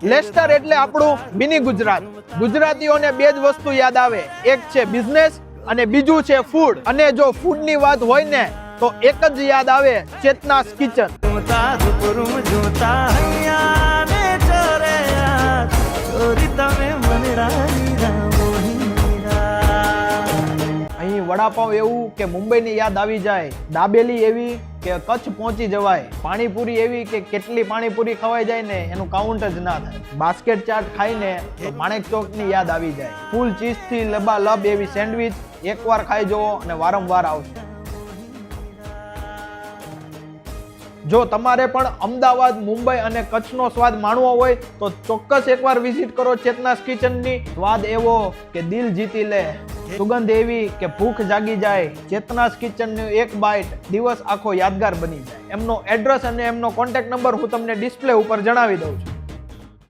Leicester એટલે આપણું mini Gujarat. ગુજરાતીઓને બે જ વસ્તુ યાદ આવે, એક છે બિઝનેસ અને બીજું છે ફૂડ. અને જો ફૂડની વાત હોય ને તો એક જ યાદ આવે, ચેતનાસ કિચન. અહીં વડાપાવ એવું કે મુંબઈની યાદ આવી જાય, દાબેલી એવી કે કચ્છ પહોંચી જવાય, પાણીપુરી એવી કે કેટલી પાણીપુરી ખવાઈ જાય ને એનું કાઉન્ટ જ ના થાય. બાસ્કેટ ચાટ ખાઈને તો માણેક ચોકની યાદ આવી જાય. ફૂલ ચીઝથી લબાલબ એવી સેન્ડવિચ એકવાર ખાઈ જવો અને વારંવાર આવશે. જો તમારે પણ અમદાવાદ, મુંબઈ અને કચ્છનો સ્વાદ માણવો હોય તો ચોક્કસ એકવાર વિઝિટ કરો ચેતનાસ કિચનની. સ્વાદ એવો કે દિલ જીતી લે, સુગંધ એવી કે ભૂખ જાગી જાય. ચેતનાસ કિચનનું એક બાઇટ દિવસ આખો યાદગાર બની જાય. એમનો એડ્રેસ અને એમનો કોન્ટેક્ટ નંબર હું તમને ડિસ્પ્લે ઉપર જણાવી દઉં છું.